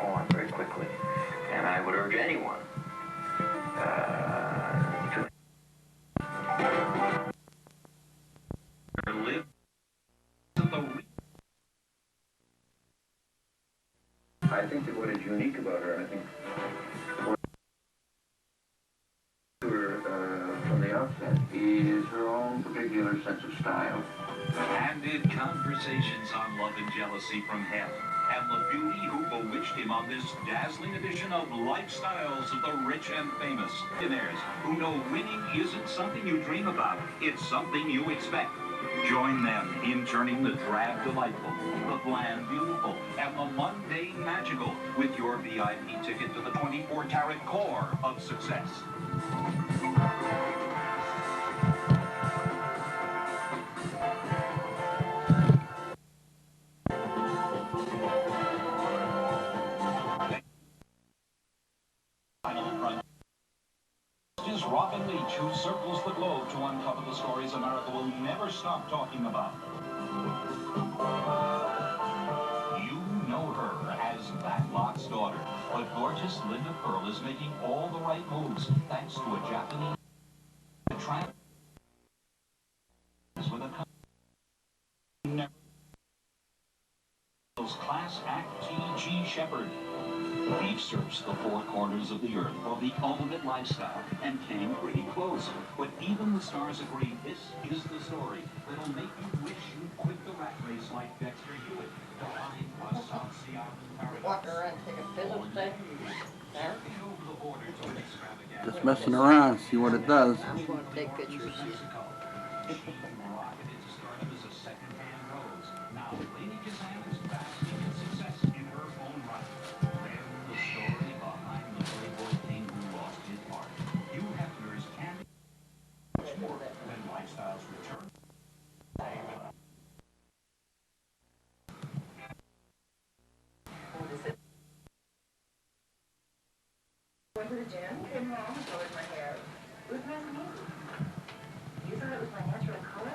on very quickly. And I would urge anyone to live I think that what is unique about her, I think from the outset, is her own particular sense of style. Candid conversations on love and jealousy from him, and the beauty who bewitched him on this dazzling edition of Lifestyles of the Rich and Famous. Millionaires who know winning isn't something you dream about, it's something you expect. Join them in turning the drab delightful, the bland beautiful, and the mundane magical with your VIP ticket to the 24-karat core of success. Robin Leach, who circles the globe to uncover the stories America will never stop talking about. You know her as Matlock's daughter, but gorgeous Linda Pearl is making all the right moves thanks to a Japanese trans with a class act T.G. Shepard. We've searched the four corners of the earth for the ultimate lifestyle and came pretty close. But even the stars agree this is the story that'll make you wish you'd quit the rat race like Dexter Hewitt to find a South Seattle paradise. Walk around and take a physics test. There. Just messing around, see what it does. I'm going to take pictures. Went to the gym, came home, colored my hair. It was nice and easy. You thought it was my natural color?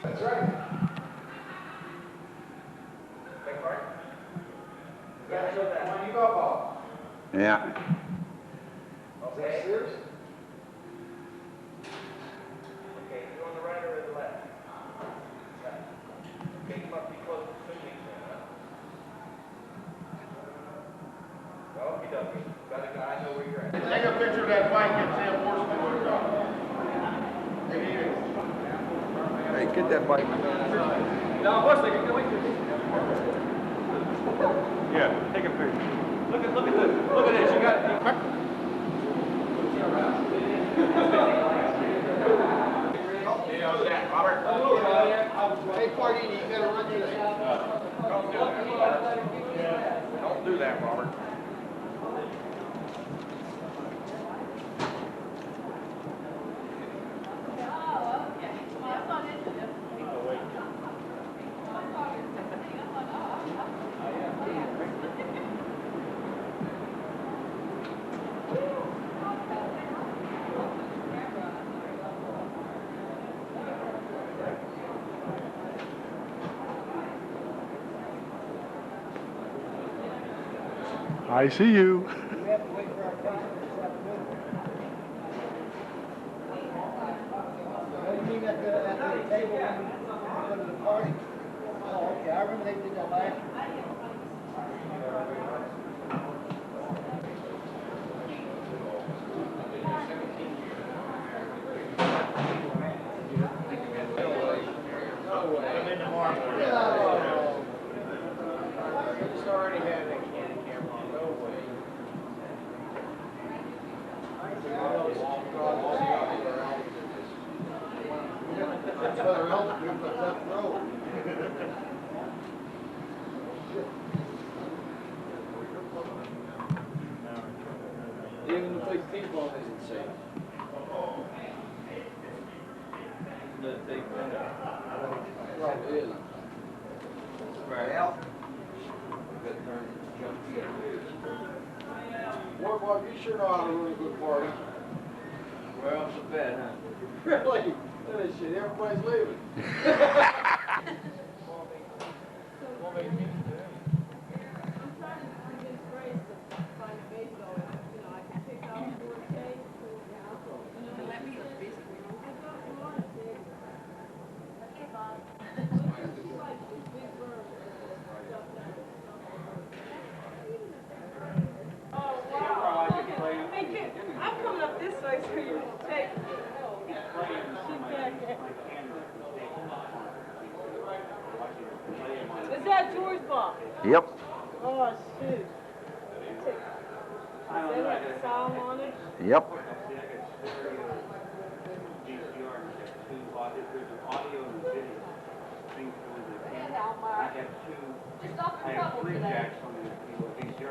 That's right. Beg pardon? Yeah, show that. When you go ball. Yeah. Okay. Serious? Okay, you on the right or the left? Right. Okay, you must be close to swinging then, huh? Well, okie dokie. Got a guy, I know where you're at. Take a picture of that bike and say a horseman would have done. Hey, get that bike. No, what's the wait. Yeah, take a picture. Look at this. You got it. Yeah, that, Robert. Hey, Pardini, you got to run through that. Don't do that, Robert. Don't do that, Robert. I see you. We have to wait for our customer this afternoon. What do you mean at the table when we go to the party? Oh, okay. I remember they did that last year. Come in tomorrow morning. It's already had that candy camera on. No way. Brother Elton lives on that road. Even the big people isn't safe. Probably isn't. Well. Boy, Bob, you sure know how to run a good party. Well, it's a bet, huh? Really? That shit, everybody's leaving. I'm coming up this way so you can take. Is that George Bob? Yep. Oh, shoot. Is that like a sound on it? Yep.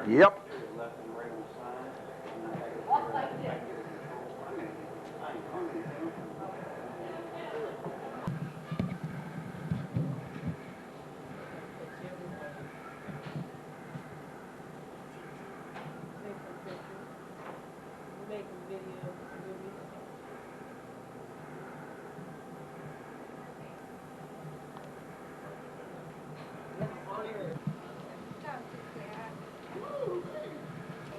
Yep. Making videos, movies.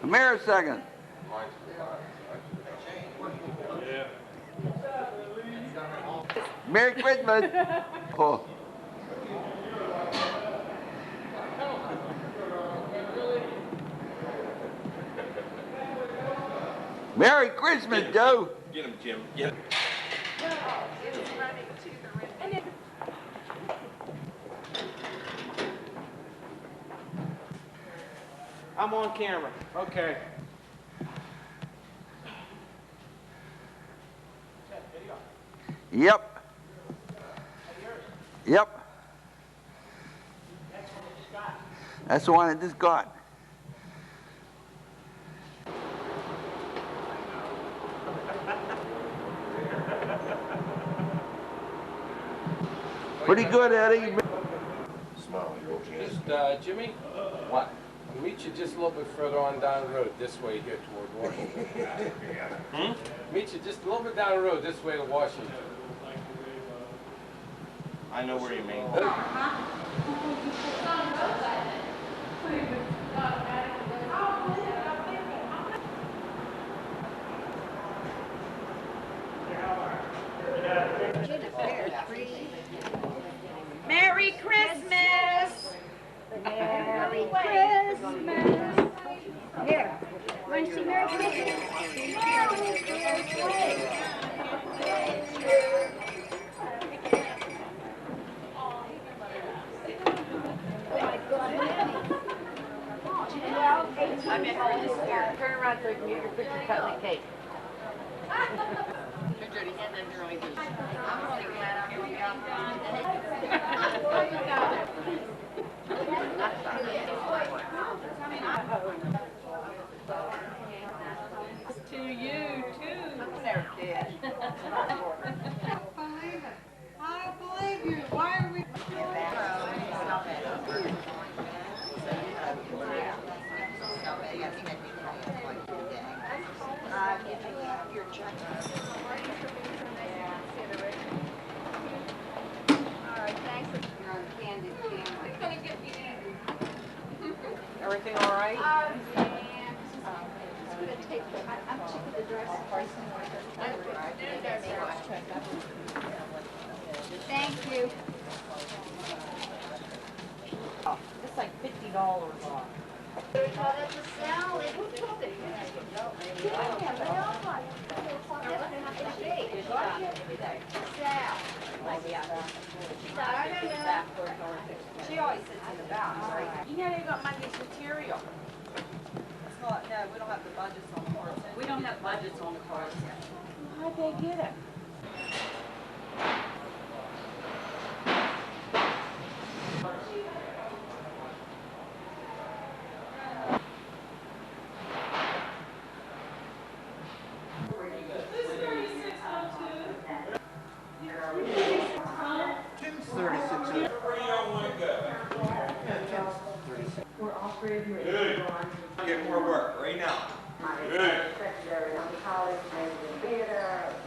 Come here a second. Merry Christmas. Oh. Merry Christmas, Joe. Get him, Jim. Get him. I'm on camera. Okay. Yep. Yep. That's the one I just got. Pretty good, Eddie. Just, Jimmy? What? I'll meet you just a little bit further on down the road, this way here toward Washington. Meet you just a little bit down the road, this way to Washington. I know where you mean. Merry Christmas! Merry Christmas! Here, want to see Merry Christmas? Merry Christmas! I'm in hold here. Turn around so you can get your picture cut the cake. Here, Judy, hand them your oranges. I'm really glad I'm going out. To you, too. There, kid. I don't believe you. Why are we... Everything all right? I'm checking the dress. Thank you. It's like $50 off. That's a salad. Who took it? Yeah, they all like it. Sal. I don't know. She always sits in the back. You know they got Monday's material. It's not, no, we don't have the budgets on the cards. We don't have budgets on the cards. How'd they get it? Missouri. I'm in college, majored in theater,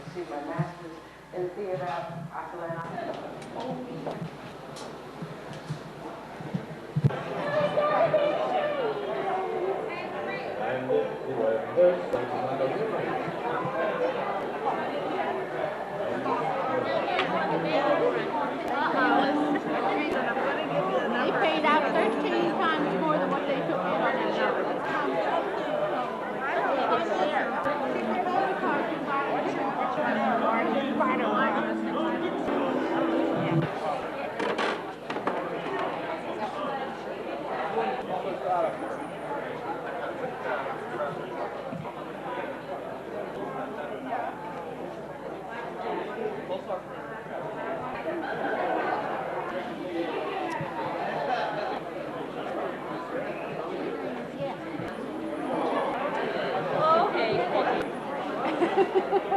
received my master's in theater. I can learn. They paid out 13 times more than what they took in on that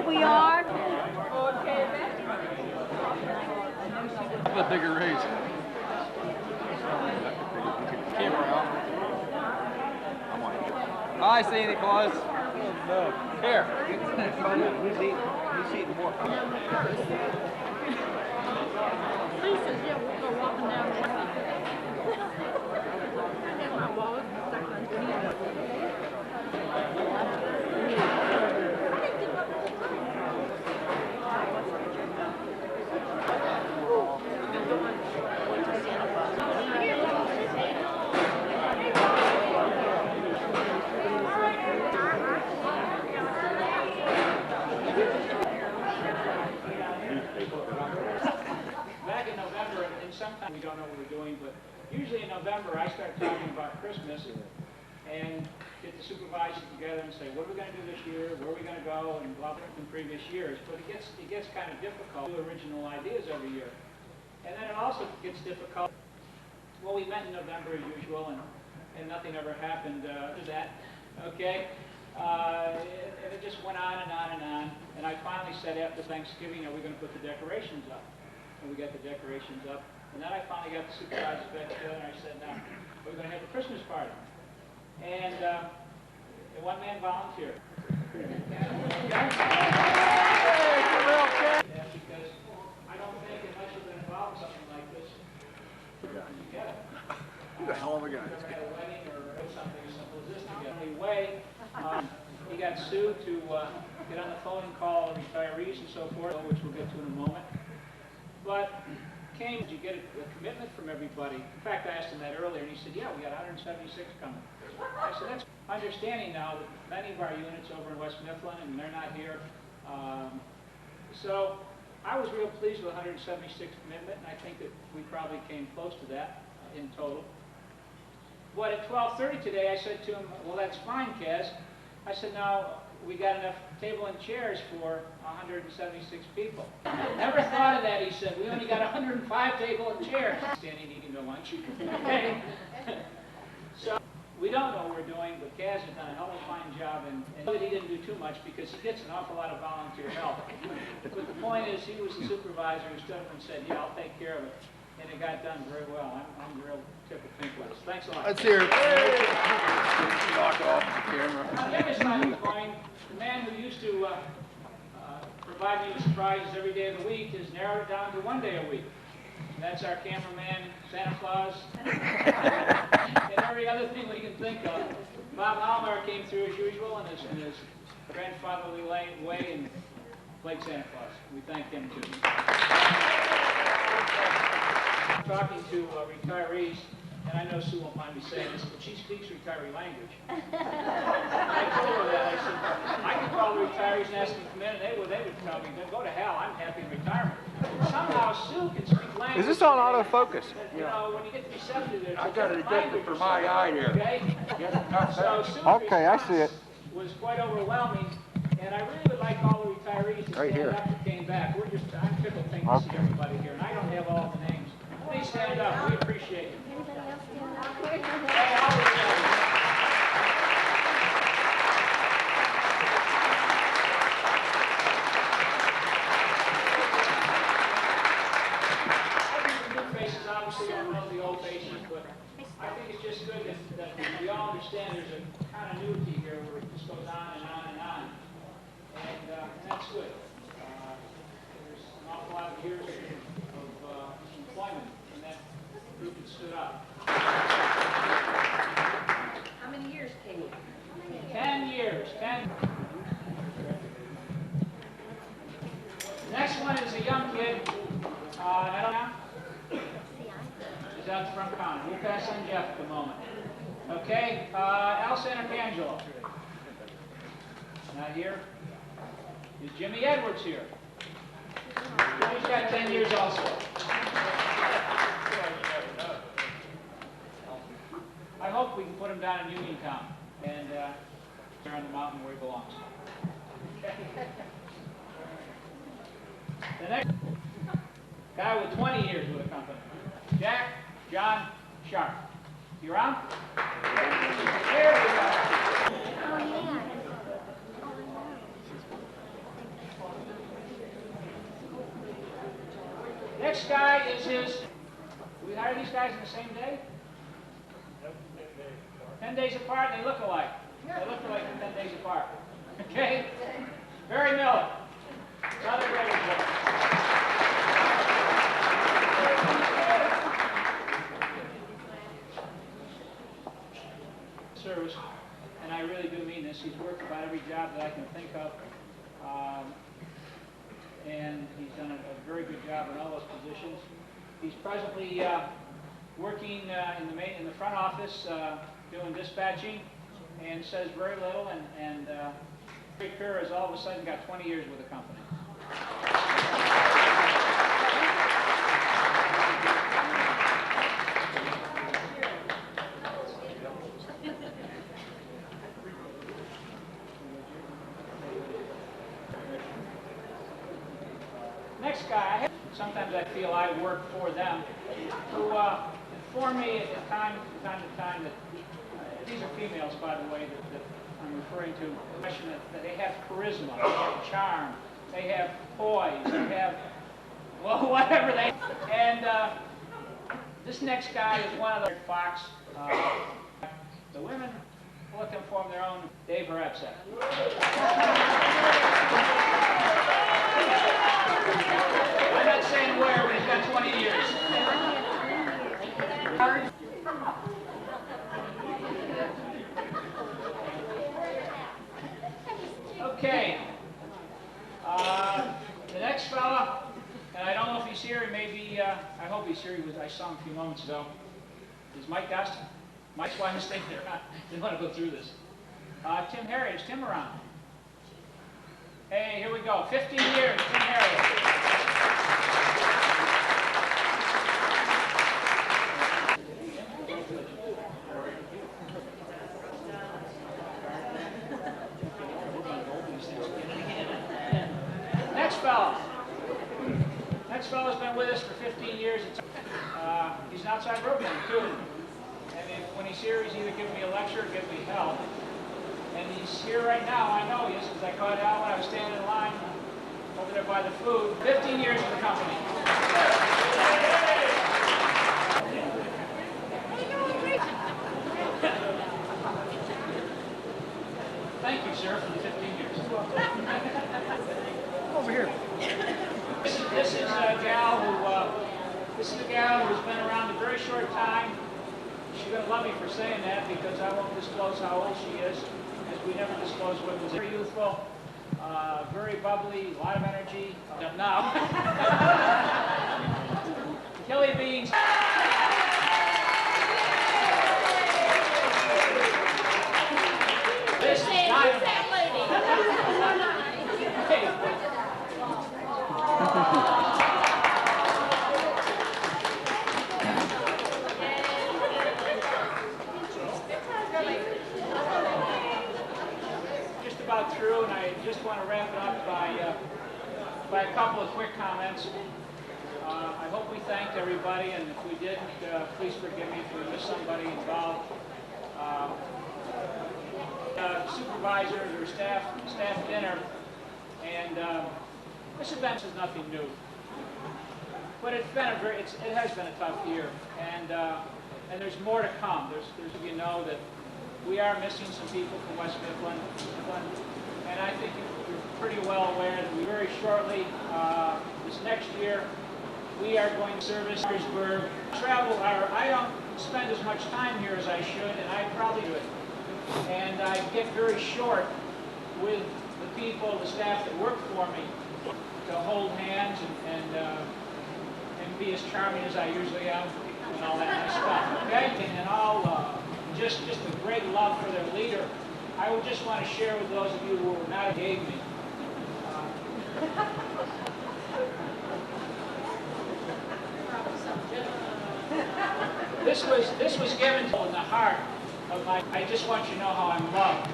we are. Okay, A bigger raise. Camera out. Hi, Santa Claus. No. Here. He's eating more. Lisa, yeah, we'll go walking down the street. I have my wallet stuck underneath. Back in November, and sometimes we don't know what we're doing, but usually in November I start talking about Christmas and get the supervisors together and say, what are we going to do this year, where are we going to go, and blah, blah, in previous years. But it gets kind of difficult to do original ideas every year. And then it also gets difficult. Well, we met in November as usual, and nothing ever happened to that, okay? And it just went on and on and on. And I finally said after Thanksgiving, are we going to put the decorations up? And we got the decorations up. And then I finally got the supervisors back together, and I said, now, we're going to have a Christmas party. And one man volunteered. Yeah, because I don't think unless you've been involved in something like this, you get it. You're a hell of a guy. At a wedding or something as simple as this together. The only way he got sued to get on the phone and call retirees and so forth, which we'll get to in a moment. But did you get a commitment from everybody? In fact, I asked him that earlier, and he said, yeah, we got 176 coming. I said, that's understanding now that many of our units over in West Mifflin, and they're not here. So I was real pleased with 176 commitment, and I think that we probably came close to that in total. But at 12:30 today, I said to him, well, that's fine, Kaz. I said, now, we got enough table and chairs for 176 people. Never thought of that, he said. We only got 105 table and chairs. Standing eating their lunch. Okay. So, we don't know what we're doing, but Kaz has done a hell of a fine job, and he didn't do too much because he gets an awful lot of volunteer help. But the point is, he was the supervisor who stood up and said, yeah, I'll take care of it. And it got done very well. I'm a real tip of Pink West. Thanks a lot. Let's hear it. Knock off the camera. On the other side of the coin, the man who used to provide me with surprises every day of the week has narrowed it down to one day a week. And that's our cameraman, Santa Claus, and every other thing we can think of. Bob Hallmeyer came through as usual in his grandfatherly way and played Santa Claus. We thank him too. Talking to retirees, and I know Sue won't mind me saying this, but she speaks retiree language. I told her that. I said, I can call the retirees and ask them to come in, and they would tell me, go to hell, I'm happy in retirement. Somehow Sue can speak language. Is this on autofocus? You know, when you get to be 70, there's I got it adjusted for my eye there. Okay? So Sue's Okay, I see it. was quite overwhelming, and I really would like all the retirees to Right stand here. up that came back. I'm tickled pink to see everybody here, and I don't have all the names. Please stand up. We appreciate you. Anybody else stand up? Hey, how are you? Faces, obviously, I don't know the old faces, but I think it's just good that we all understand there's a continuity here where it just goes on and on and on. at the front counter. We'll pass on Jeff at the moment. Okay, Al Santangelo. Not here. Is Jimmy Edwards here? Jimmy's got 10 years also. I hope we can put him down in Uniontown and there on the mountain where he belongs. The next guy with 20 years with the company, Jack John Sharp. You around? There we go. Next guy is his. We hire these guys in the same day? 10 days apart, they look alike. They look alike 10 days apart. Okay? Barry Miller. Another great report. Service, and I really do mean this. He's worked about every job that I can think of, and he's done a very good job in all those positions. He's presently working in the front office, doing dispatching, and says very little. And Gary Kerr has all of a sudden got 20 years with the company. Next guy, sometimes I feel I work for them, who inform me at time to time that these are females, by the way, that I'm referring to, that they have charisma, they have charm, they have poise, they have, well, whatever they, and this next guy is one of the Fox. The women let them form their own. Dave Harapsek. I'm not saying where, but he's got 20 years. Okay. The next fella, and I don't know if he's here, he may be, I hope he's here, I saw him a few moments ago, is Mike Gaston. Mike's why I'm staying there. I didn't want to go through this. Tim Harriet, is Tim around? Hey, here we go. 15 years, Tim Harriet. Next fellow's been with us for 15 years. He's an outside roadman, too. And when he's here, he's either giving me a lecture or giving me help. And he's here right now. I know he is because I caught out when I was standing in line over there by the food. 15 years with the company. Thank you, sir, for the 15 years. Over here. This is a gal who's been around a very short time. She's going to love me for saying that because I won't disclose how old she is, as we never disclose women. Very youthful, very bubbly, a lot of energy. Now, Kelly Beans. This is dynamite. Just about through, and I just want to wrap it up by a couple of quick comments. I hope we thanked everybody, and if we didn't, please forgive me if we missed somebody involved. Supervisors or staff dinner, and this event is nothing new, but it has been a tough year, and there's more to come. There's you know that we are missing some people from West Mifflin, and I think you're pretty well aware that we very shortly, this next year, we are going to service Petersburg. I don't spend as much time here as I should, and I probably do it. And I get very short with the people, the staff that work for me, to hold hands and be as charming as I usually am. and all that nice stuff, okay? And all just a great love for their leader. I would just want to share with those of you who were not gave me. This was given to in the heart of my. I just want you to know how I'm loved.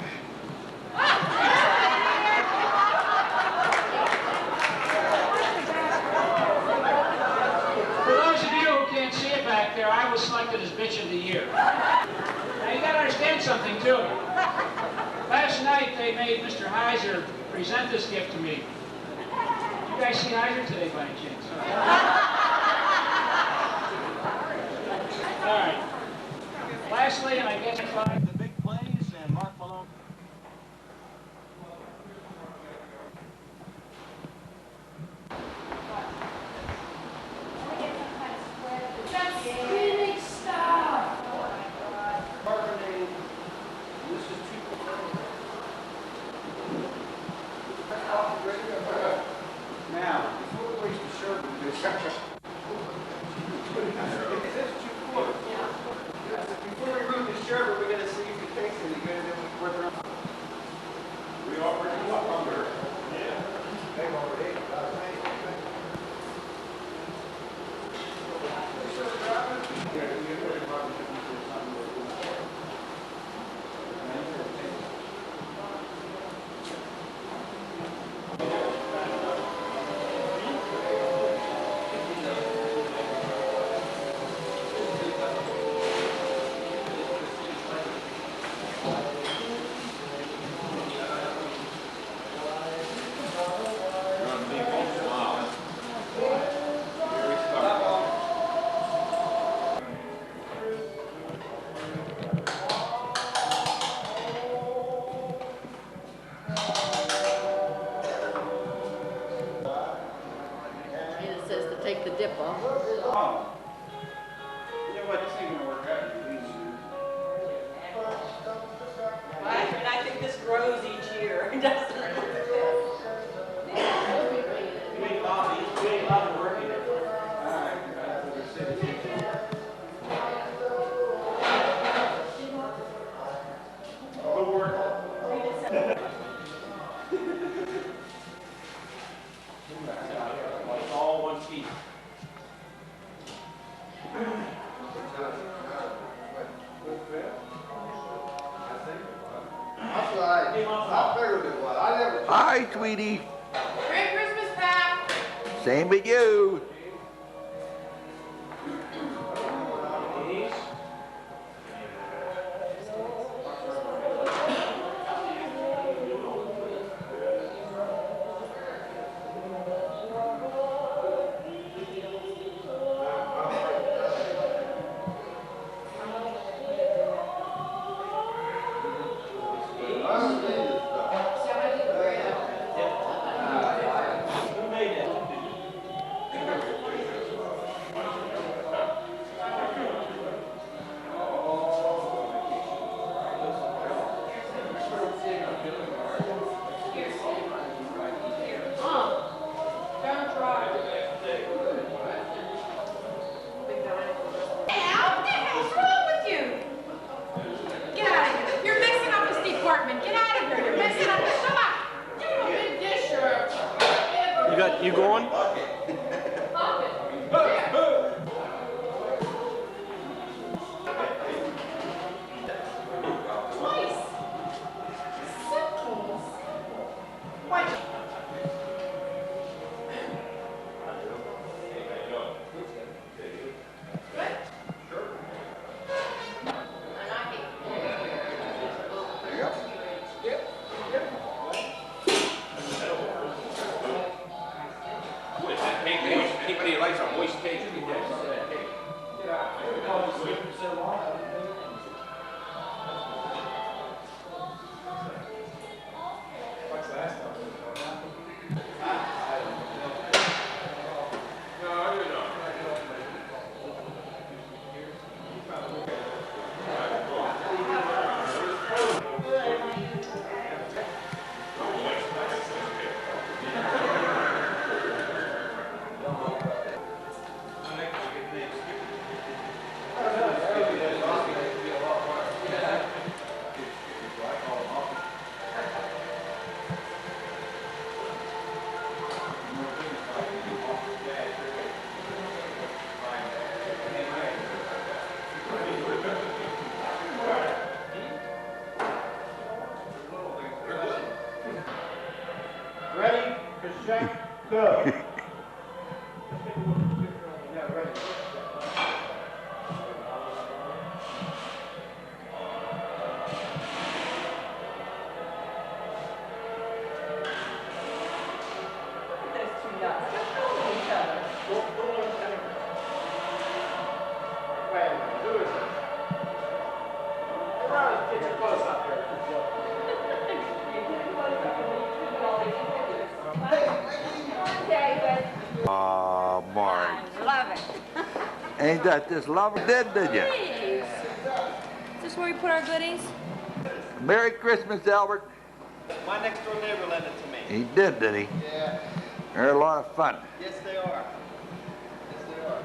For those of you who can't see it back there, I was selected as Bitch of the Year. Now you got to understand something too. Last night they made Mr. Heiser present this gift to me. You guys see Heiser today by any chance? All right. Lastly, and I guess the big plays and Mark Malone. That's spinning stuff. Carbonate. This is too. Now, before we waste the sherbet, before we remove the sherbet, we're going to see if it takes any good, and then we work around. We already up under. Yeah. They've already. It says to take the dip off. Oh. You know what? This ain't gonna work out. And I think this grows each year, doesn't it? You ain't bothered working it. Good work. All one piece. That's right. I figured it was. I never. Hi, sweetie. Merry Christmas, Pap! Same with you. You going? Anybody likes a moist cake? What's that stuff? No, you know. Check. Go. Mark. Love it. Ain't that just lovely? Did you? Please. Is this where we put our goodies? Merry Christmas, Albert. My next door neighbor lent it to me. He did he? Yeah. They're a lot of fun. Yes, they are. Yes, they are.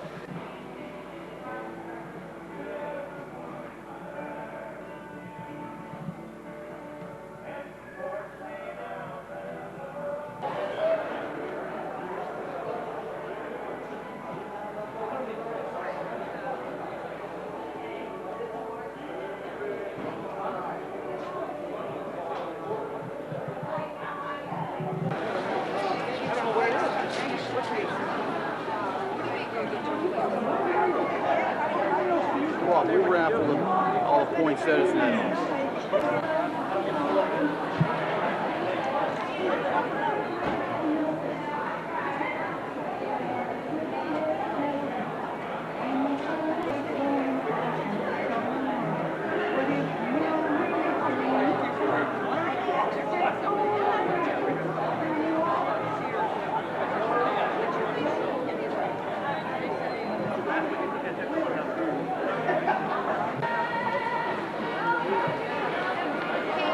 Well, we raffled all the poinsettias now.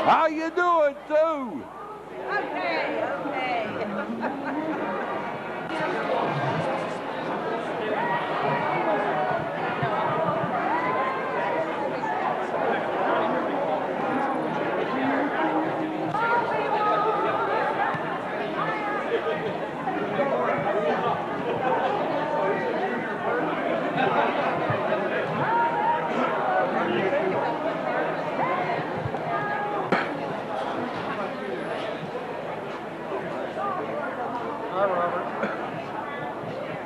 How you doing, Sue? Okay, okay.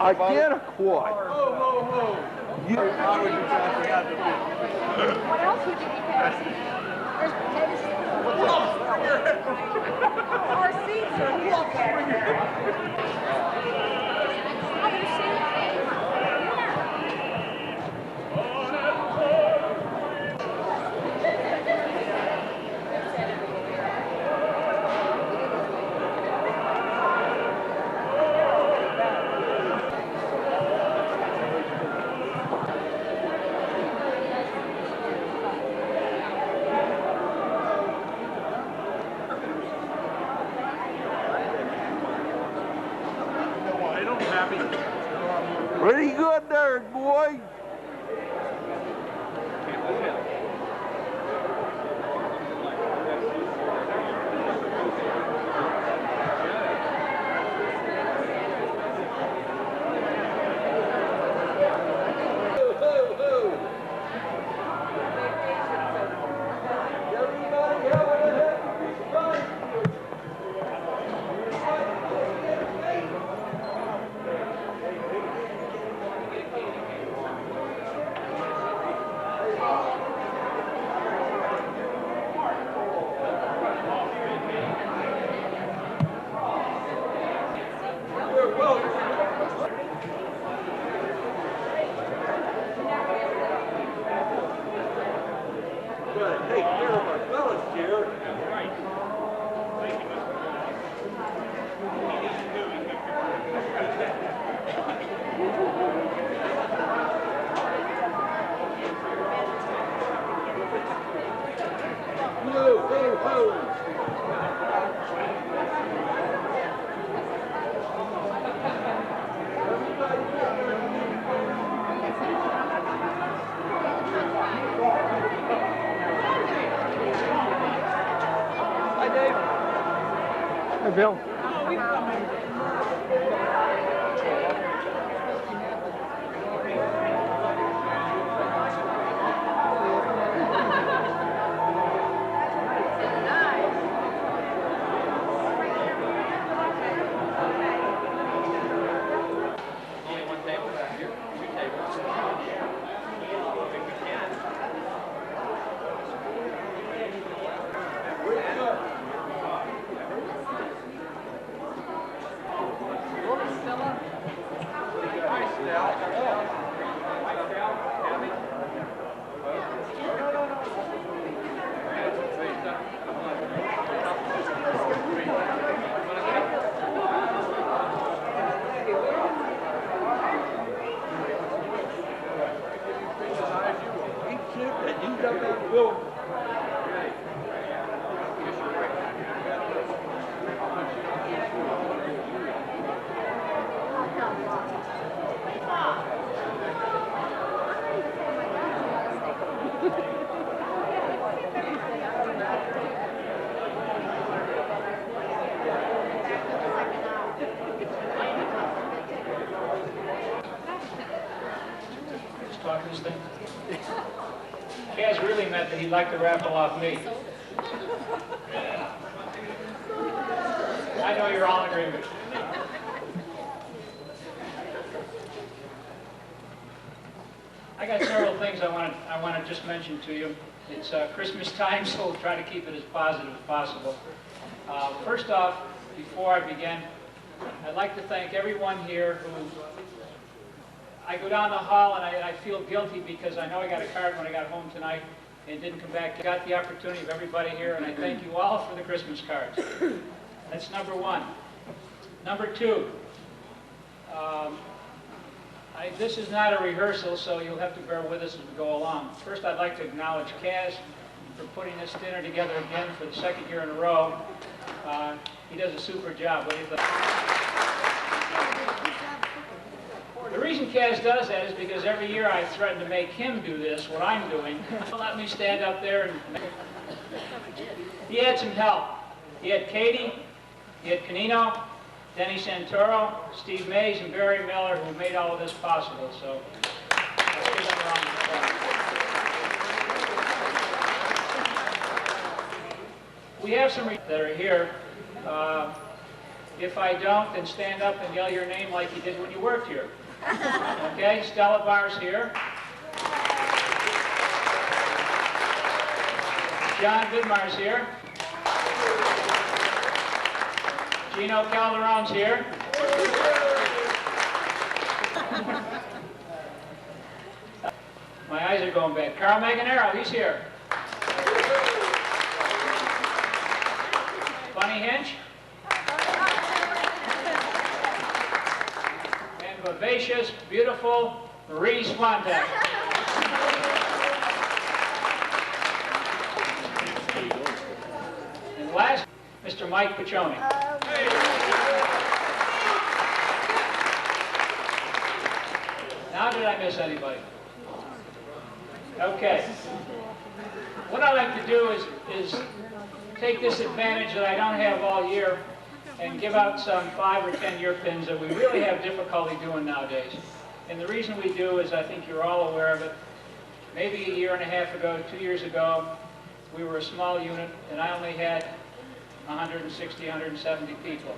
I get a quart. You, What else would you be passing? There's potatoes. Our seats are here. Other seats? pretty good there, boy. Hey, Bill. talk this thing? Kaz really meant that he'd like to raffle off me. I know you're all in agreement. I got several things I want to just mention to you. It's Christmas time, so we'll try to keep it as positive as possible. First off, before I begin, I'd like to thank everyone here who... I go down the hall and I feel guilty because I know I got a card when I got home tonight and didn't come back. I got the opportunity of everybody here, and I thank you all for the Christmas cards. That's number one. Number two, this is not a rehearsal, so you'll have to bear with us as we go along. First, I'd like to acknowledge Kaz for putting this dinner together again for the second year in a row. He does a super job. What do you think? The reason Kaz does that is because every year I threaten to make him do this, what I'm doing. Let me stand up there and... He had some help. He had Katie, he had Canino, Denny Santoro, Steve Mays, and Barry Miller, who made all of this possible. So, let's give them a round of applause. We have some that are here. If I don't, then stand up and yell your name like you did when you worked here. Okay, Stella Barr's here. John Vidmar's here. Gino Calderon's here. My eyes are going bad. Carl Maganero, he's here. Bunny Hinch. And vivacious, beautiful Marie Swantek. And last, Mr. Mike Piccioni. Now, did I miss anybody? Okay. What I like to do is take this advantage that I don't have all year and give out some 5 or 10 year pins that we really have difficulty doing nowadays. And the reason we do is, I think you're all aware of it, maybe a year and a half ago, 2 years ago, we were a small unit and I only had 160, 170 people.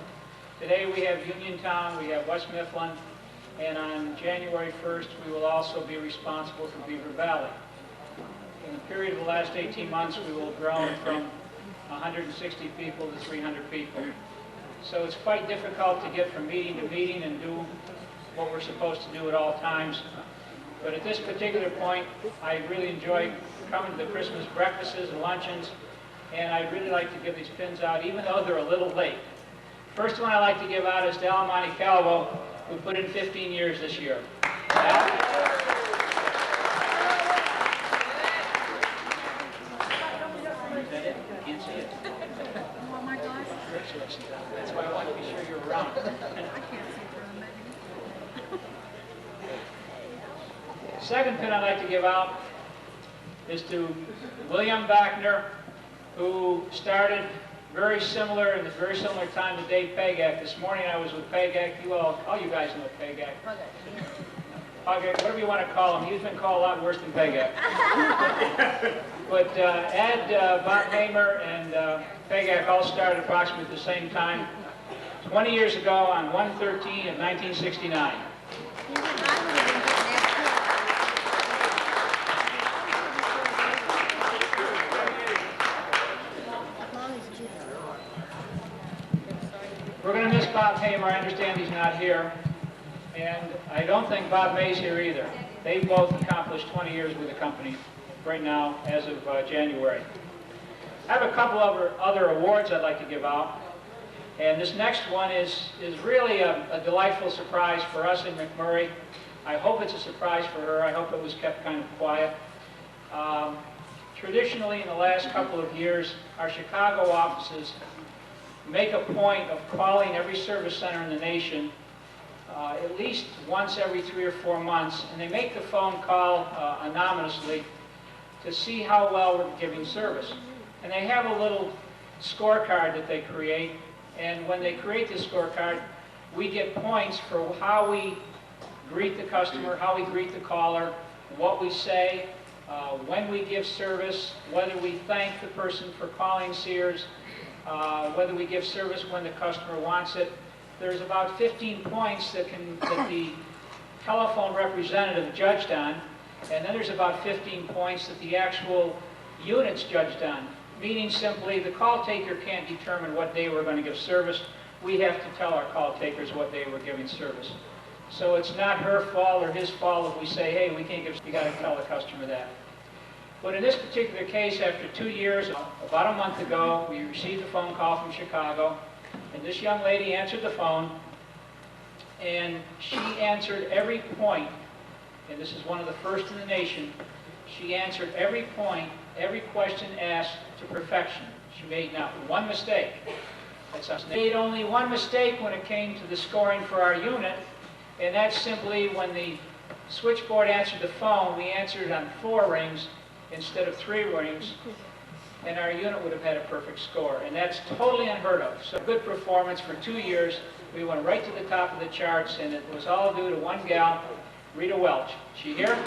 Today we have Uniontown, we have West Mifflin, and on January 1st we will also be responsible for Beaver Valley. In the period of the last 18 months we will have grown from 160 people to 300 people. So it's quite difficult to get from meeting to meeting and do what we're supposed to do at all times. But at this particular point, I really enjoy coming to the Christmas breakfasts and luncheons, and I'd really like to give these pins out, even though they're a little late. First one I'd like to give out is to Al Monte Calvo, who put in 15 years this year. Al? Can't see it. That's why I want to be sure you're around. Second pin I'd like to give out is to William Bachner, who started very similar in a very similar time to Dave Pagak. This morning I was with Pagak. All you guys know Pagak. Pagak, whatever you want to call him. He's been called a lot worse than Pagak. But Ed, Bob Namer, and Pagak all started approximately at the same time, 20 years ago on 1/13 of 1969. We're going to miss Bob Hamer. I understand he's not here. And I don't think Bob May's here either. They both accomplished 20 years with the company right now as of January. I have a couple of other awards I'd like to give out. And this next one is really a delightful surprise for us in McMurray. I hope it's a surprise for her. I hope it was kept kind of quiet. Traditionally, in the last couple of years, our Chicago offices make a point of calling every service center in the nation at least once every 3 or 4 months, and they make the phone call anonymously to see how well we're giving service. And they have a little scorecard that they create, and when they create this scorecard, we get points for how we greet the customer, how we greet the caller, what we say, when we give service, whether we thank the person for calling Sears, whether we give service when the customer wants it. There's about 15 points that the telephone representative judged on, and then there's about 15 points that the actual unit's judged on. Meaning simply, the call taker can't determine what day we're going to give service. We have to tell our call takers what day we're giving service. So it's not her fault or his fault if we say, hey, we can't give, you got to tell the customer that. But in this particular case, after 2 years, about a month ago, we received a phone call from Chicago, and this young lady answered the phone, and she answered every point, and this is one of the first in the nation. She answered every point, every question asked to perfection. She made not one mistake. She made only one mistake when it came to the scoring for our unit, and that's simply when the switchboard answered the phone, we answered on 4 rings instead of 3 rings, and our unit would have had a perfect score. And that's totally unheard of. So good performance for 2 years. We went right to the top of the charts, and it was all due to one gal, Rita Welch. She here?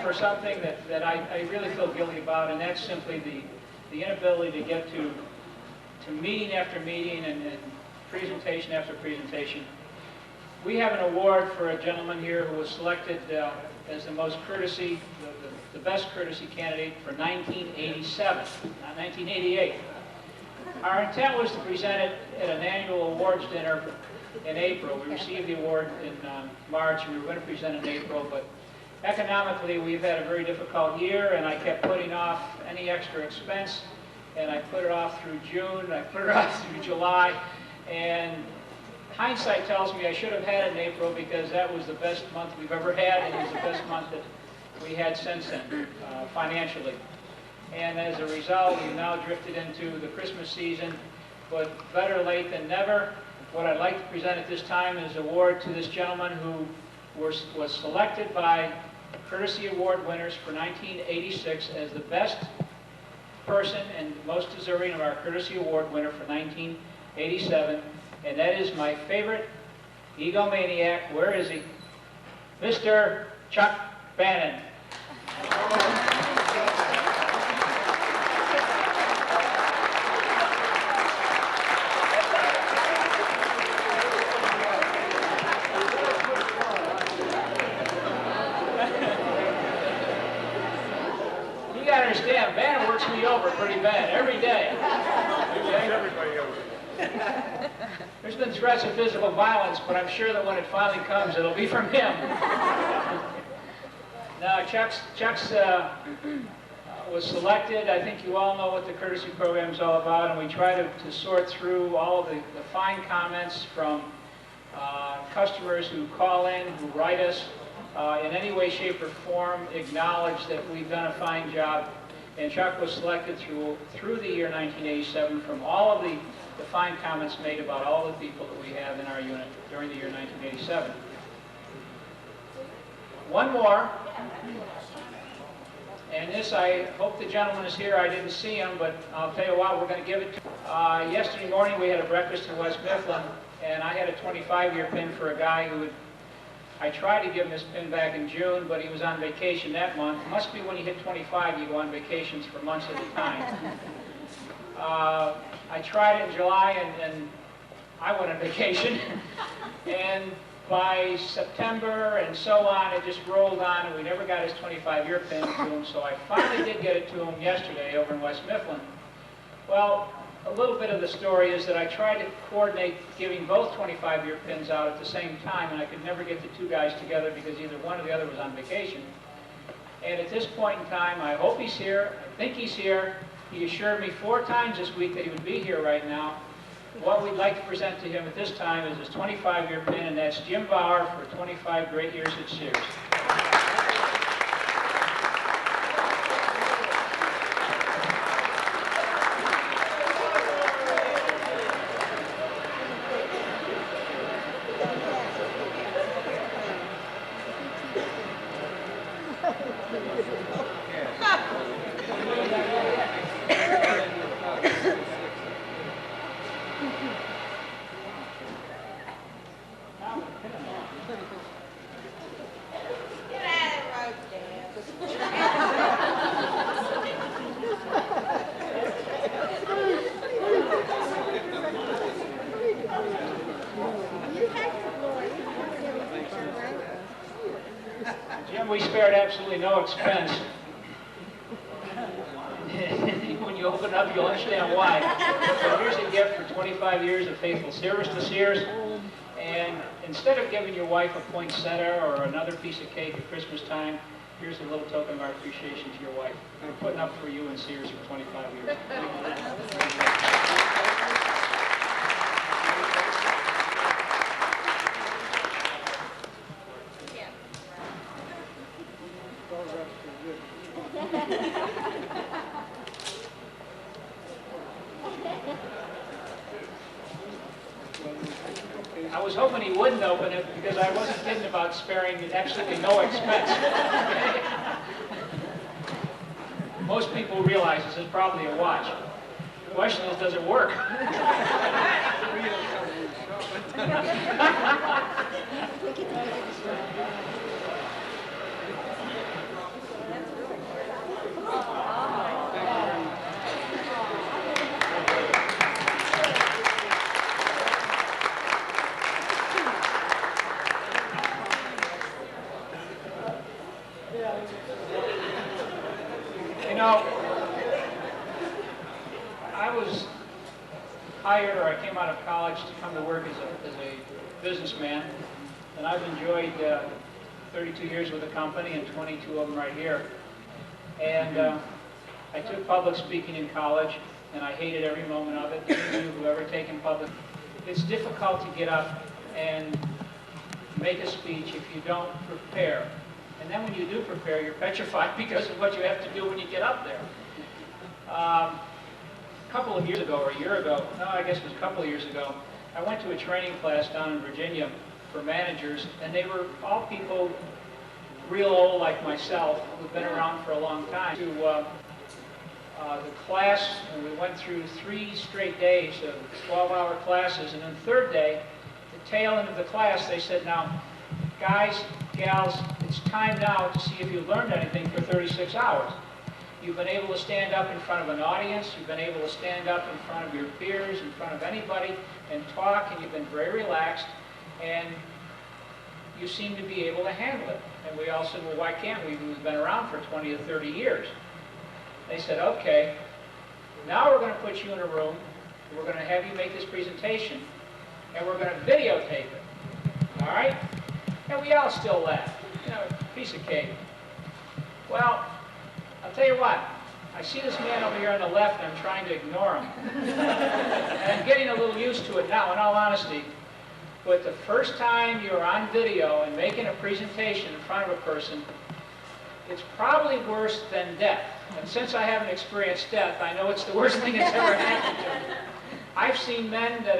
For something that I really feel guilty about, and that's simply the inability to get to meeting after meeting and presentation after presentation. We have an award for a gentleman here who was selected as the most courtesy, the best courtesy candidate for 1987, not 1988. Our intent was to present it at an annual awards dinner in April. We received the award in March, and we were going to present it in April, but economically, we've had a very difficult year, and I kept putting off any extra expense, and I put it off through June, I put it off through July, and hindsight tells me I should have had it in April because that was the best month we've ever had, and it was the best month that we had since then, financially. And as a result, we've now drifted into the Christmas season, but better late than never. What I'd like to present at this time is an award to this gentleman who was selected by Courtesy Award winners for 1986 as the best person and most deserving of our Courtesy Award winner for 1987, and that is my favorite egomaniac. Where is he? Mr. Chuck Bannon. Understand, Bannon works me over pretty bad every day. Everybody over. There's been threats of physical violence, but I'm sure that when it finally comes, it'll be from him. Now, Chuck's was selected. I think you all know what the courtesy program is all about, and we try to sort through all of the fine comments from customers who call in, who write us, in any way, shape, or form, acknowledge that we've done a fine job. And Chuck was selected through the year 1987 from all of the fine comments made about all the people that we have in our unit during the year 1987. One more, and this, I hope the gentleman is here. I didn't see him, but I'll tell you what, we're going to give it to him. Yesterday morning we had a breakfast in West Mifflin, and I had a 25-year pin for a guy who I tried to give him his pin back in June, but he was on vacation that month. It must be when you hit 25, you go on vacations for months at a time. I tried it in July, and I went on vacation. And by September and so on, it just rolled on, and we never got his 25-year pin to him. So I finally did get it to him yesterday over in West Mifflin. Well, a little bit of the story is that I tried to coordinate giving both 25-year pins out at the same time, and I could never get the two guys together because either one or the other was on vacation. And at this point in time, I hope he's here. I think he's here. He assured me 4 times this week that he would be here right now. what we'd like to present to him at this time is his 25-year pin, and that's Jim Bauer for 25 great years at Sears. Jim, we spared absolutely no expense. When you open up, you'll understand why. So here's a gift for 25 years of faithful service to Sears. And instead of giving your wife a poinsettia or another piece of cake at Christmas time, here's a little token of our appreciation to your wife. We're putting up for you and Sears for 25 years. I was hoping he wouldn't open it because I wasn't kidding about sparing absolutely no expense. Most people realize this is probably a watch. The question is, does it work? You know, I was hired, or I came out of college to come to work as a businessman, and I've enjoyed 32 years with the company and 22 of them right here. And I took public speaking in college, and I hated every moment of it. Any of you who've ever taken public, it's difficult to get up and make a speech if you don't prepare. And then when you do prepare, you're petrified because of what you have to do when you get up there. A couple of years ago, or a year ago, no, I guess it was a couple of years ago, I went to a training class down in Virginia for managers, and they were all people real old like myself, who've been around for a long time. To the class, and we went through 3 straight days of 12-hour classes, and on the third day, the tail end of the class, they said, now, guys, gals, it's time now to see if you learned anything for 36 hours. You've been able to stand up in front of an audience, you've been able to stand up in front of your peers, in front of anybody, and talk, and you've been very relaxed, and you seem to be able to handle it. And we all said, well, why can't we? We've been around for 20 to 30 years. They said, okay, now we're going to put you in a room, we're going to have you make this presentation, and we're going to videotape it. All right? And we all still laugh. You know, piece of cake. Well, I'll tell you what. I see this man over here on the left, and I'm trying to ignore him. And I'm getting a little used to it now, in all honesty. But the first time you're on video and making a presentation in front of a person, it's probably worse than death. And since I haven't experienced death, I know it's the worst thing that's ever happened to me. I've seen men that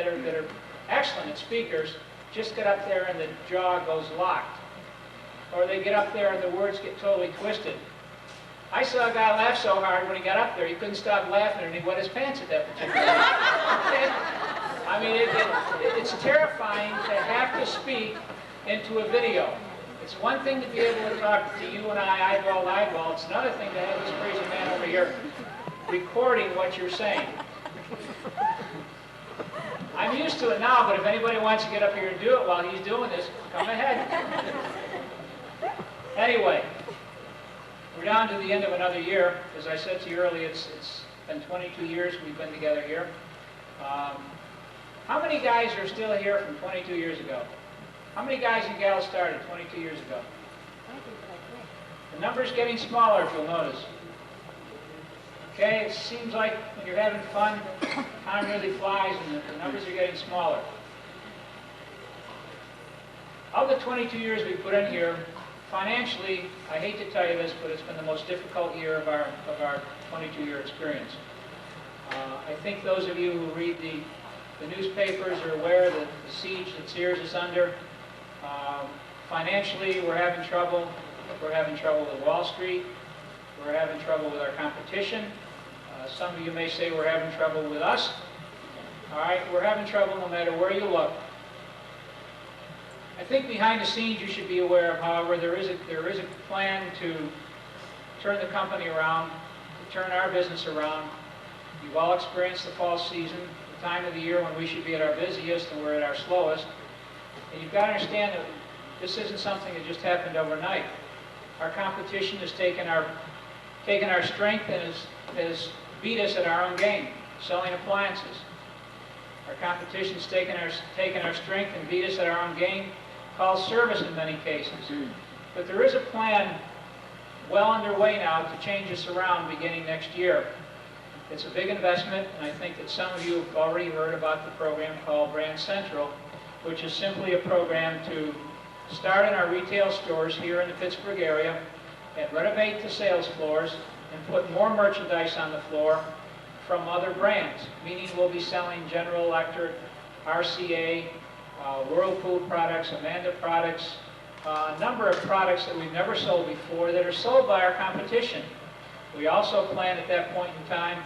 are excellent at speakers just get up there and the jaw goes locked. Or they get up there and the words get totally twisted. I saw a guy laugh so hard when he got up there, he couldn't stop laughing and he wet his pants at that particular time. I mean, it's terrifying to have to speak into a video. It's one thing to be able to talk to you and I eyeball to eyeball. It's another thing to have this crazy man over here recording what you're saying. I'm used to it now, but if anybody wants to get up here and do it while he's doing this, come ahead. Anyway, we're down to the end of another year. As I said to you earlier, it's been 22 years we've been together here. How many guys are still here from 22 years ago? How many guys and gals started 22 years ago? The number's getting smaller, if you'll notice. Okay, it seems like when you're having fun, time really flies and the numbers are getting smaller. Of the 22 years we put in here, financially, I hate to tell you this, but it's been the most difficult year of our 22-year experience. I think those of you who read the newspapers are aware that the siege that Sears is under. Financially, we're having trouble. We're having trouble with Wall Street. We're having trouble with our competition. Some of you may say we're having trouble with us. All right, we're having trouble no matter where you look. I think behind the scenes you should be aware of, however, there is a plan to turn the company around, to turn our business around. You've all experienced the fall season, the time of the year when we should be at our busiest and we're at our slowest. And you've got to understand that this isn't something that just happened overnight. Our competition has taken our strength and has beat us at our own game, selling appliances. Our competition's taken our strength and beat us at our own game, called service in many cases. But there is a plan well underway now to change this around beginning next year. It's a big investment, and I think that some of you have already heard about the program called Brand Central, which is simply a program to start in our retail stores here in the Pittsburgh area and renovate the sales floors and put more merchandise on the floor from other brands, meaning we'll be selling General Electric, RCA, Whirlpool products, Amanda products, a number of products that we've never sold before that are sold by our competition. We also plan at that point in time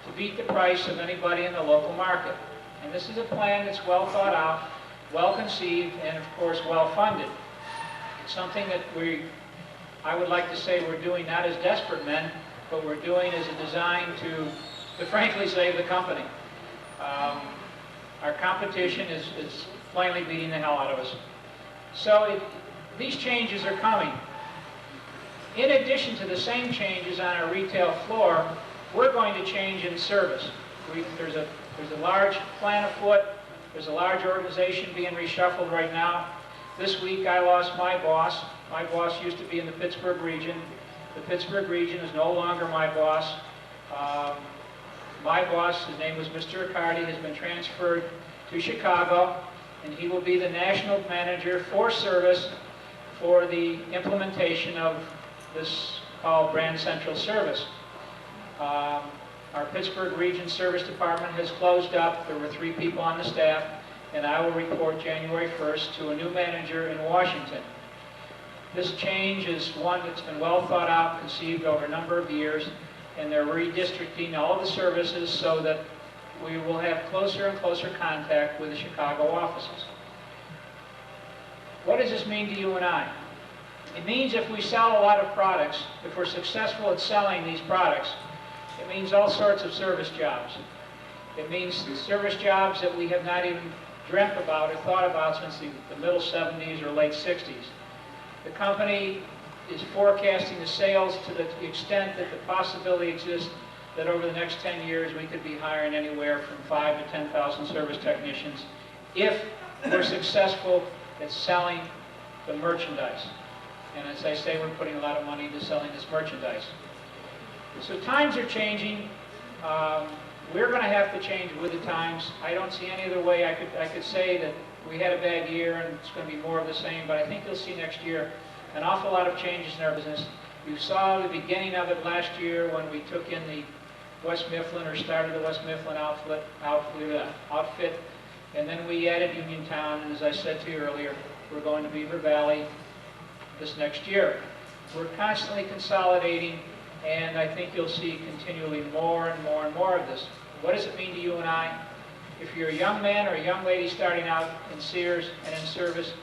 to beat the price of anybody in the local market. And this is a plan that's well thought out, well conceived, and of course well funded. It's something that I would like to say we're doing not as desperate men, but we're doing as a design to frankly save the company. Our competition is plainly beating the hell out of us. So these changes are coming. In addition to the same changes on our retail floor, we're going to change in service. There's a large plan afoot. There's a large organization being reshuffled right now. This week I lost my boss. My boss used to be in the Pittsburgh region. The Pittsburgh region is no longer my boss. My boss, his name was Mr. Riccardi, has been transferred to Chicago, and he will be the national manager for service for the implementation of this called Brand Central Service. Our Pittsburgh Region Service Department has closed up. There were 3 people on the staff, and I will report January 1st to a new manager in Washington. This change is one that's been well thought out, conceived over a number of years, and they're redistricting all of the services so that we will have closer and closer contact with the Chicago offices. What does this mean to you and I? It means if we sell a lot of products, if we're successful at selling these products, it means all sorts of service jobs. It means service jobs that we have not even dreamt about or thought about since the middle 70s or late 60s. The company is forecasting the sales to the extent that the possibility exists that over the next 10 years we could be hiring anywhere from 5,000 to 10,000 service technicians if we're successful at selling the merchandise. And as I say, we're putting a lot of money into selling this merchandise. So times are changing. We're going to have to change with the times. I don't see any other way I could say that we had a bad year and it's going to be more of the same, but I think you'll see next year an awful lot of changes in our business. You saw the beginning of it last year when we took in the West Mifflin, or started the West Mifflin outfit, and then we added Uniontown, and as I said to you earlier, we're going to Beaver Valley this next year. We're constantly consolidating, and I think you'll see continually more and more and more of this. What does it mean to you and I? If you're a young man or a young lady starting out in Sears and in service,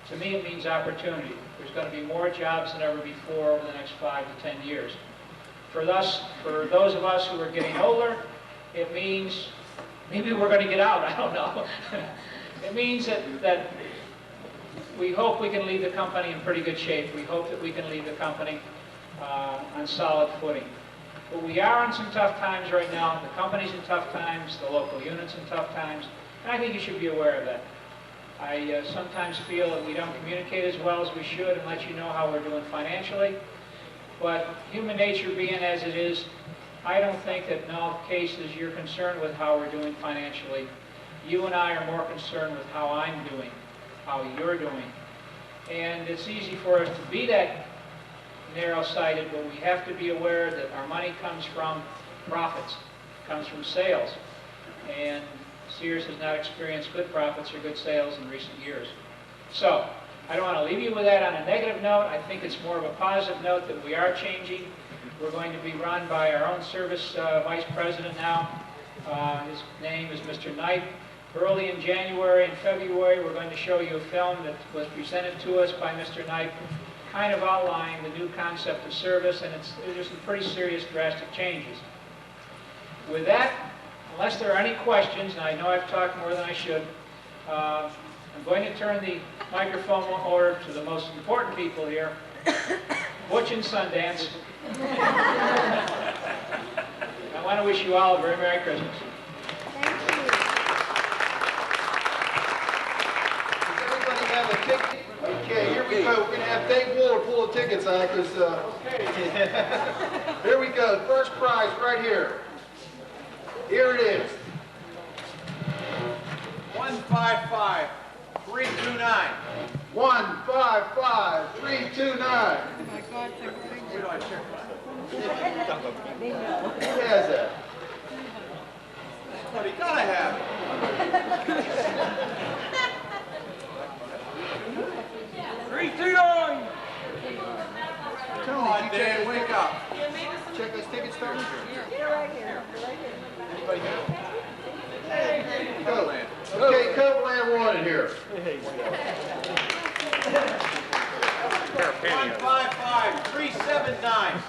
to me it means opportunity. There's going to be more jobs than ever before over the next 5 to 10 years. For those of us who are getting older, it means maybe we're going to get out, I don't know. It means that we hope we can leave the company in pretty good shape. We hope that we can leave the company on solid footing. But we are in some tough times right now. The company's in tough times, the local unit's in tough times, and I think you should be aware of that. I sometimes feel that we don't communicate as well as we should and let you know how we're doing financially. But human nature being as it is, I don't think that in all cases you're concerned with how we're doing financially. You and I are more concerned with how I'm doing, how you're doing. And it's easy for us to be that narrow-sighted, but we have to be aware that our money comes from profits, comes from sales. And Sears has not experienced good profits or good sales in recent years. So, I don't want to leave you with that on a negative note. I think it's more of a positive note that we are changing. We're going to be run by our own service vice president now. His name is Mr. Knight. Early in January and February, we're going to show you a film that was presented to us by Mr. Knight, kind of outlining the new concept of service, and there's some pretty serious drastic changes. With that, unless there are any questions, and I know I've talked more than I should, I'm going to turn the microphone over to the most important people here, Butch and Sundance. I want to wish you all a very Merry Christmas. Does everybody have a ticket? Okay, here we go. We're going to have Dave Wooler pull the tickets out because, here we go. First prize right here. Here it is. 155-329. 155-329. Who has that? But he gotta have it. Come on, Dan, wake up. Check this ticket stubs. You're right here. Anybody have it? Go. Okay, Coverland wanted here. 155-379.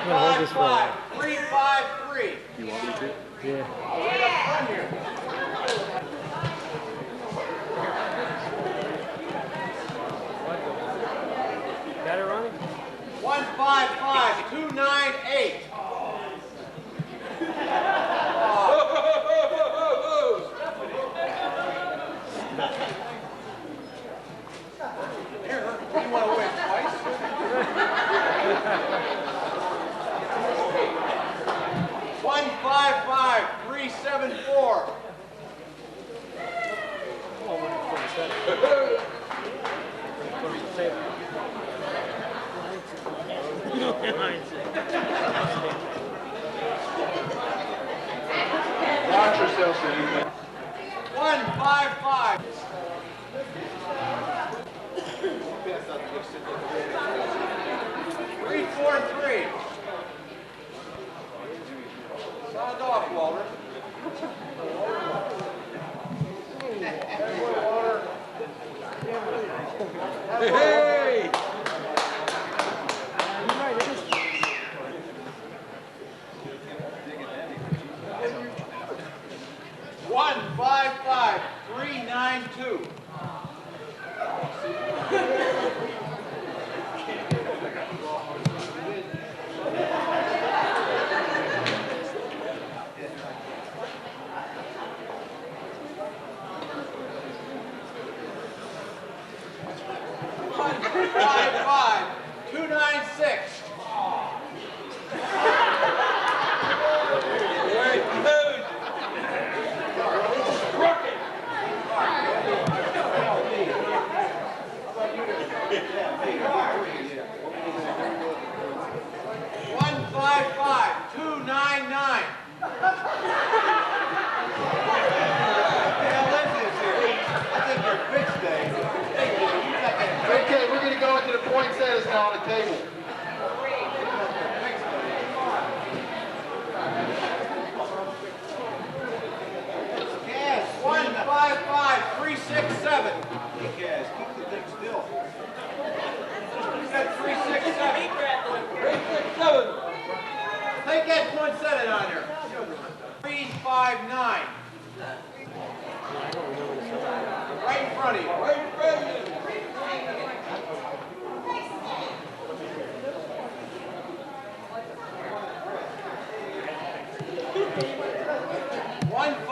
$155-353. You want me to? Yeah. Got it, Ronnie? 155-298. Here, you want to win twice? 155-374. Watch yourself so you can. 155. 343. Sound off, Walter. Hey! 155-392.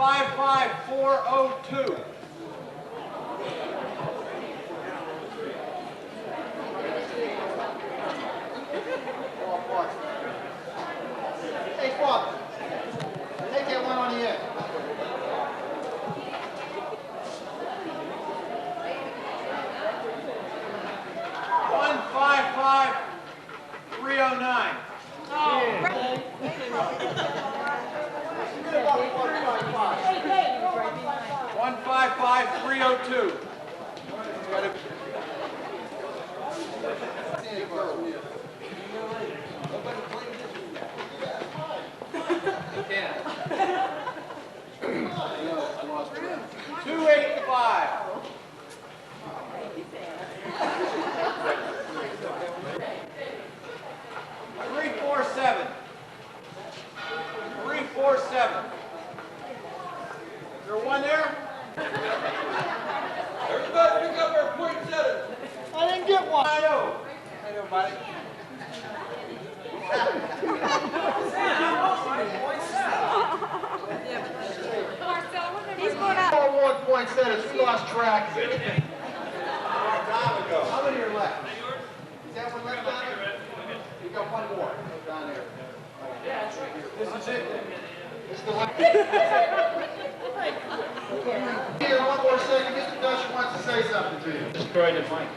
155402. Hey, Father, take that one on the end. 155309. 155302. Yeah. 285. 347. 347. Is there one there? Everybody pick up our poinsettias. I didn't get one. I know. I know, buddy. He's going out. 4 poinsettias. We lost track of it. A long time ago. How many are left? Is that one left down there? You got one more down there. Yeah, it's right here. This is it. This is the one. Here, one more second. Mr. Dusher wants to say something to you. Destroyed the mic.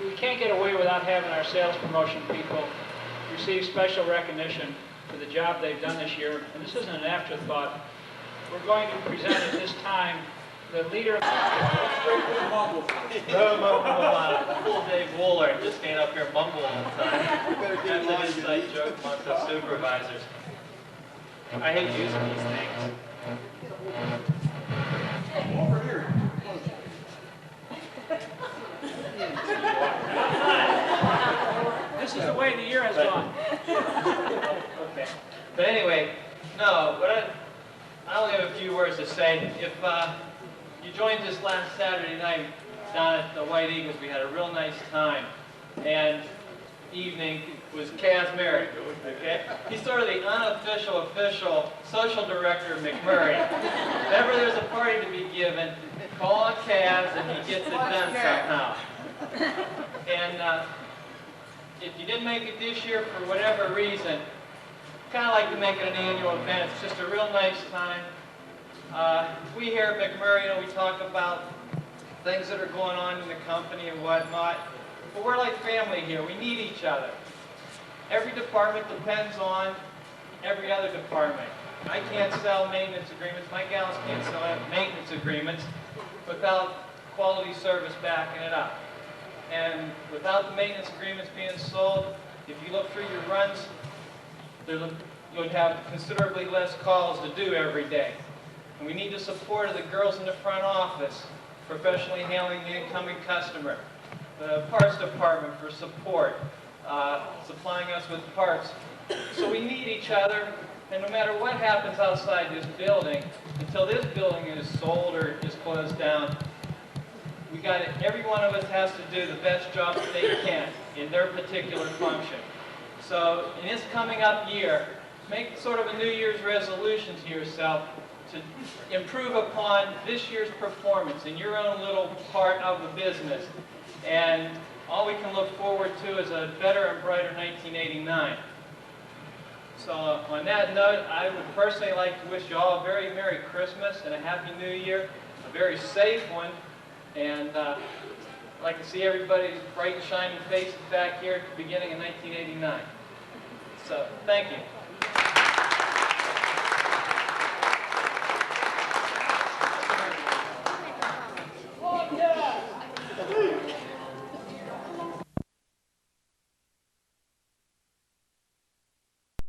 We can't get away without having our sales promotion people receive special recognition for the job they've done this year. And this isn't an afterthought. We're going to present at this time the leader of... Cool Dave Wooler just staying up here mumble all the time. That's an inside joke amongst the supervisors. I hate using these things. Over here. This is the way the year has gone. Okay. But anyway, no, but I only have a few words to say. If you joined us last Saturday night down at the White Eagles, we had a real nice time. And evening was Kaz Merrick, okay? He's sort of the unofficial, official social director of McMurray. Whenever there's a party to be given, call on Kaz and he gets it done somehow. And if you didn't make it this year for whatever reason, kind of like to make it an annual event. It's just a real nice time. We here at McMurray, we talk about things that are going on in the company and whatnot. But we're like family here. We need each other. Every department depends on every other department. I can't sell maintenance agreements. My gals can't sell maintenance agreements without quality service backing it up. And without the maintenance agreements being sold, if you look through your runs, you'll have considerably less calls to do every day. And we need the support of the girls in the front office, professionally handling the incoming customer, the parts department for support, supplying us with parts. So we need each other, and no matter what happens outside this building, until this building is sold or is closed down, every one of us has to do the best job that they can in their particular function. So in this coming up year, make sort of a New Year's resolution to yourself to improve upon this year's performance in your own little part of the business. And all we can look forward to is a better and brighter 1989. So on that note, I would personally like to wish you all a very Merry Christmas and a Happy New Year, a very safe one. And I'd like to see everybody's bright and shining faces back here at the beginning of 1989. So, thank you.